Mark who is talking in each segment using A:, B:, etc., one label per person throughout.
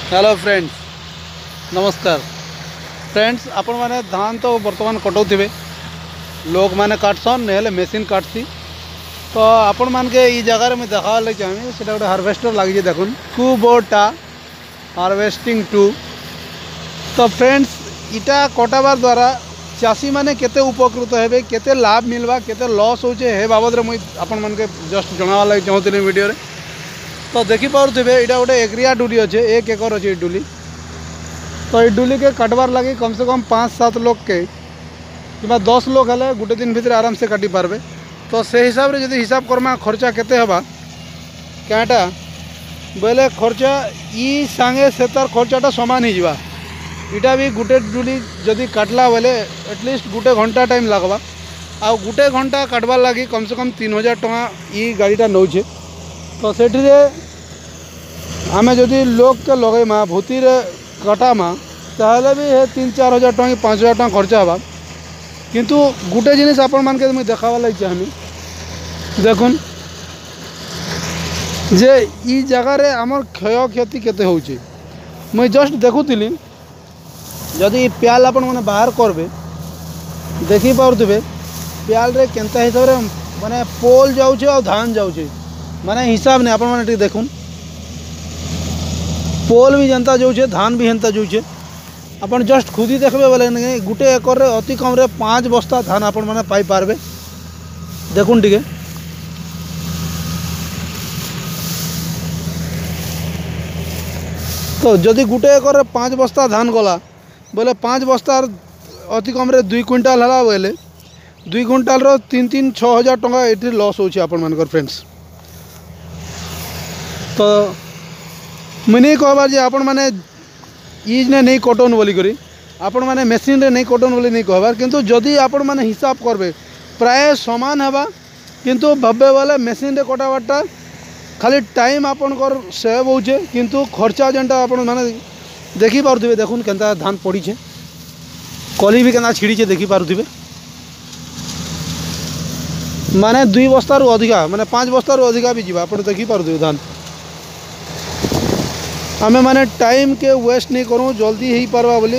A: Hello friends, नमस्कार friends. आपण मैंने धान तो बर्तमान कटाऊे लोक मैंने काटसन ना मेसीन काटसी। तो आपण मान के ई जगार में देखा चाहिए से गोटे हार्वेस्टर लगी देखुन कुबोटा हार्वेस्टिंग 2। तो फ्रेंड्स इटा कटाबार द्वारा चाषी मैंने केते उपकृत हेबे, केते लाभ मिलवा, केते लॉस होचे हे बाबद मुझे आपण मान के जस्ट जनावा लगे चाहूली वीडियो रे। तो देखी पारे यहाँ गोटे एग्रिया डुली अच्छे 1 एकर अच्छे डुली। तो ये डुली के काटबार लगे कम से कम 5-7 लोग के कि 10 लोग हेले गोटे दिन भितर आराम से काटी पारबे। तो से हिसाब रे जदि हिसाब करमा खर्चा केते हबा कहाँटा बोले खर्चा ई सांगे से तार खर्चाटा समान ही जावा। इटा भी गोटे डुली जदि काटला बोले एटलिस्ट गोटे घंटा टाइम लगवा। आ गोटे घंटा काटबार लगी कम से कम 3000 टका ई गाड़ीटा नौचे। तो सेठी आमे जदि लोक के लगेमा भूति कटामा ताहले भी 3-4 हज़ार टका 5 हज़ार टका खर्चा हवा। किंतु गोटे जिनिस आपण मान के मुझे देखावा लगी चाहमी देखुन जे ई जगह रे हमर क्षय क्षति केते होउचे। मुझे जस्ट देखुली जदि प्याल आपण माने बाहर करबे देखी पारुथिबे प्याल रे केनता हिसाब रे माने पोल जाउचे और धान जाउचे माने हिसाब नहीं। आपण माने देखुन पोल भी जनता जाऊे धान भी हेन्ता जाऊे। अपन जस्ट खुद ही देखबे बोले गोटे एकर रे अति कम रे 5 बस्ता धान आपण माने पाई पारबे। देखुन टिके तो जदि गोटे एकर रे 5 बस्ता धान गला बोले 5 बस्ता अति कम रे 2 क्विंटाल हला बोले 2 क्विंटाल रो 3-6 हज़ार टका एठी लॉस होची आपण मानकर फ्रेंड्स। तो मुझे नहीं कहबार जे आपण मैंने ईज ने नहीं कटन बोली करी आपण मैंने मेसीन रे नहीं कटन बोली नहीं कहबार। किंतु जदि आपण मैंने हिसाब करबे प्राय समान हेबा। किंतु भाबे वाले मेसीन रे कटाबारटा खाली टाइम आपण कर सेव होचे किंतु खर्चा जेनटा आपण माने देखी पारुथिबे। देखुन केनता धान पड़ी छे कली भी केना छिड़ी छे देखी पारुथिबे माने 2 बस्ता रु अधिका माने 5 बस्ता रु अधिका भी जीवा आपण देखी पारुथिबे धान। आमे माने टाइम के वेस्ट नहीं करूँ जल्दी ही पारवा बोली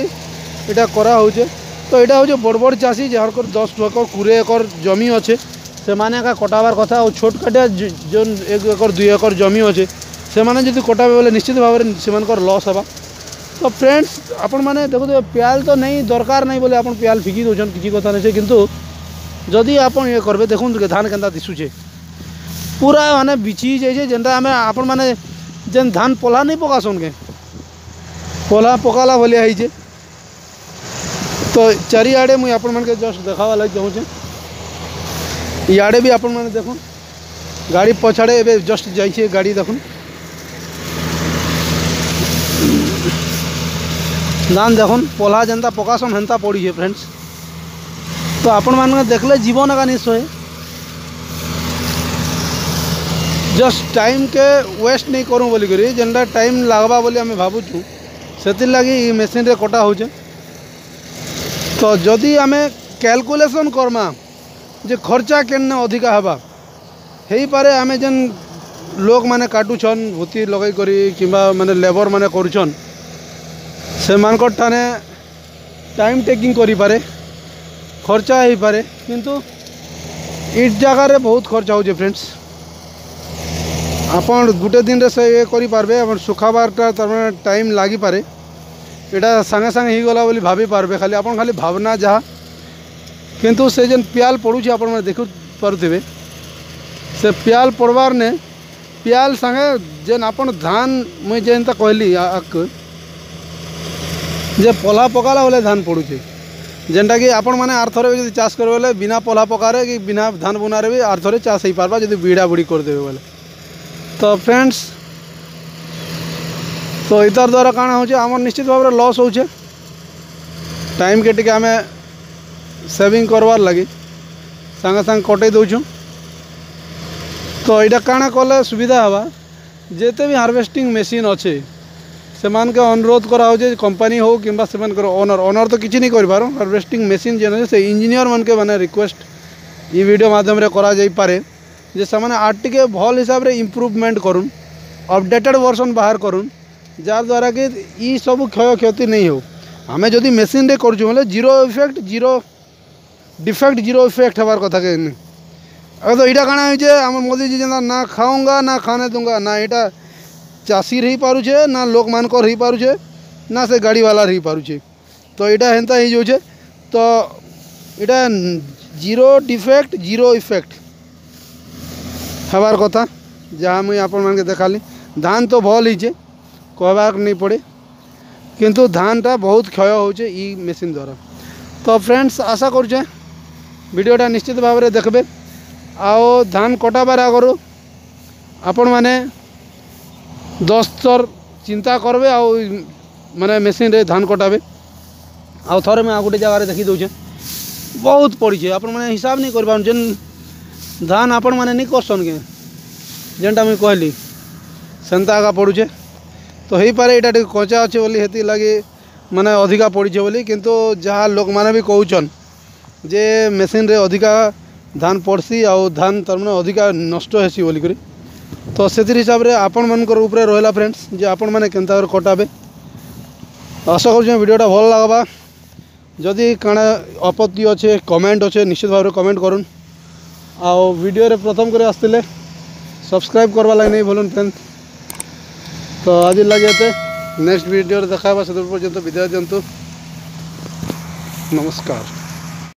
A: इटा करा होचे। तो यहाँ हूँ बड़ बड़ चाषी जार 10 एकर 20 एकर जमी अच्छे से माने का कटाबार कथा और छोट काटिया जो 1 एकर 2 एकर जमी अच्छे से माने जदि कटाबे बोले निश्चित भाव में से लॉस हवा। तो फ्रेंड्स आपण माने देखो प्याल तो नहीं दरकार नहीं बोले आपण प्याल फिकी दौन किसी कथा नहीं। किंतु जदि आपण ये करबे देखुन धान केनता दिशुचे पूरा माने बिछी जाइए जेनटा आमे आपण माने जेन धान पोला नहीं पकासन के पोला पकाला भलिया है। तो चारिआडे मुझे आपण मान के जस्ट देखावा लगे चाहूँ इे भी आपण मैंने देखुन गाड़ी पछाड़े एवं जस्ट जाइए गाड़ी देखुन धान देखुन पोला जेनता पकासन हेन्ता पड़ी है फ्रेंड्स। तो आपण मान देखले जीवन का निश्चय जस्ट टाइम के वेस्ट नहीं करूँ बोली करी जेनटा टाइम लगवा बोली आम भावुँ से लगी मेसीन रे कटा हो। तो जदि आम कैलकुलेशन करमा जे खर्चा केने अधिका हवा हो पारे आम जेन लोक माने काटुछन भूति लगे करी किंबा माने लेबर माने करुछन से मानकर ठाने टाइम टेकिंग करी पारे खर्चा हो पारे। किंतु इस जगह रे बहुत खर्चा हो फ्रेंड्स। आपण गोटे दिन रे से ये करि पारबे आपण सुखाबारटा तर टाइम लागी पारे एटा संगे संगे ही गला बोली भाभी पारबे खाली आपण खाली भावना जहाँ। किंतु से जेन प्याल पड़ुछि आपण माने देखु पारुथिबे से प्याल पड़वार ने प्याल संगे जेन आपण धान मुई जेनता कहली आक जे पोला पकाला बोले धान पड़ुछि जेनटा कि आपण माने आर थरे जदि चाष करबे बोले बिना पोला पकारे कि बिना धान बुनारे भी आर थरे चाष हो पारबा जदि बीड़ा बुड़ी कर देबे बोले। तो फ्रेंड्स तो इतार द्वारा काଣା हो आमर निश्चित भाव में लॉस हो टाइम के टिके आमे सेविंग करवार लगी संगे संग कटे दौचु। तो यहाँ काଣା कले सुविधा हवा जेते भी हार्वेस्टिंग मेसीन अच्छे से मान के अनुरोध करा कंपनी हो कि ओनर ओनर तो किसी नहीं कर हार्वेस्टिंग मेसीन जेन अच्छे से इंजीनियर मन के माने रिक्वेस्ट ये वीडियो माध्यम रे करा जाई पारे जे से माने आर टिके भल हिसाब रे इम्प्रूवमेंट करूँ अपडेटेड वर्जन बाहर करूँ जार द्वारा कि ई सब क्षय क्षति नहीं हो आम जदि मेसीन रे करूँ बोले zero effect zero defect zero effect हबार कथा कहीं अगर तो यहाँ काଣା हो आम मोदी जी जेना ना खाऊंगा ना खाने दूंगा ना यहाँ चाषी रही पारुछे ना लोक मान रही पारुछे ना से गाड़ी वाला रही पारुछे तो यहाँ हेन्ता हो जाऊे तो यहाँ जीरो डिफेक्ट जीरो इफेक्ट हबार कथा जहाँ मुई आपण मान के देखाली धान तो भल ही कहबाक नहीं पड़े किंतु धान टा बहुत क्षय होचे ई मेसीन द्वारा। तो फ्रेंड्स आशा करुचे वीडियोटा निश्चित भाव में देखबे आओ धान कटाबार आगु आपण मैंने 10 थर चिंता करबे आओ माने मेसीन रे धान कटाबे आउ थरे मैं आ गोटे जगह देखी दौचे बहुत पड़ी आपण मैंने हिसाब नहीं कर जेन धान आपण मैंने नहीं करसन के जेनटा मुझे कहली सेंता आगा पड़ुचे तो हो पारे यहाँ टे कचा अच्छे बोली हेती लगे माने अधिका पड़े बोली किंतु जहाँ लोक मैंने भी कहन जे मेसीन रे अधिका धान पड़सी आउ धान तार माने अधिका नष्ट हेसी बोली करी तो से हिसाब से आपण मानकर ऊपर रहा फ्रेंड्स जे आपण मैंने केनता कटाबे आशा कर वीडियोटा भल लगवा जदि काଣା आपत्ति अच्छे कमेंट अच्छे निश्चित भाव में कमेंट करूँ आउ वीडियो रे प्रथम करे आसते सब्सक्राइब करवा लगे नहीं भूलुन फ्रेंड्स। तो आज लगे नेक्स्ट वीडियो देखा से पर्यंत विदाय दिंतु नमस्कार।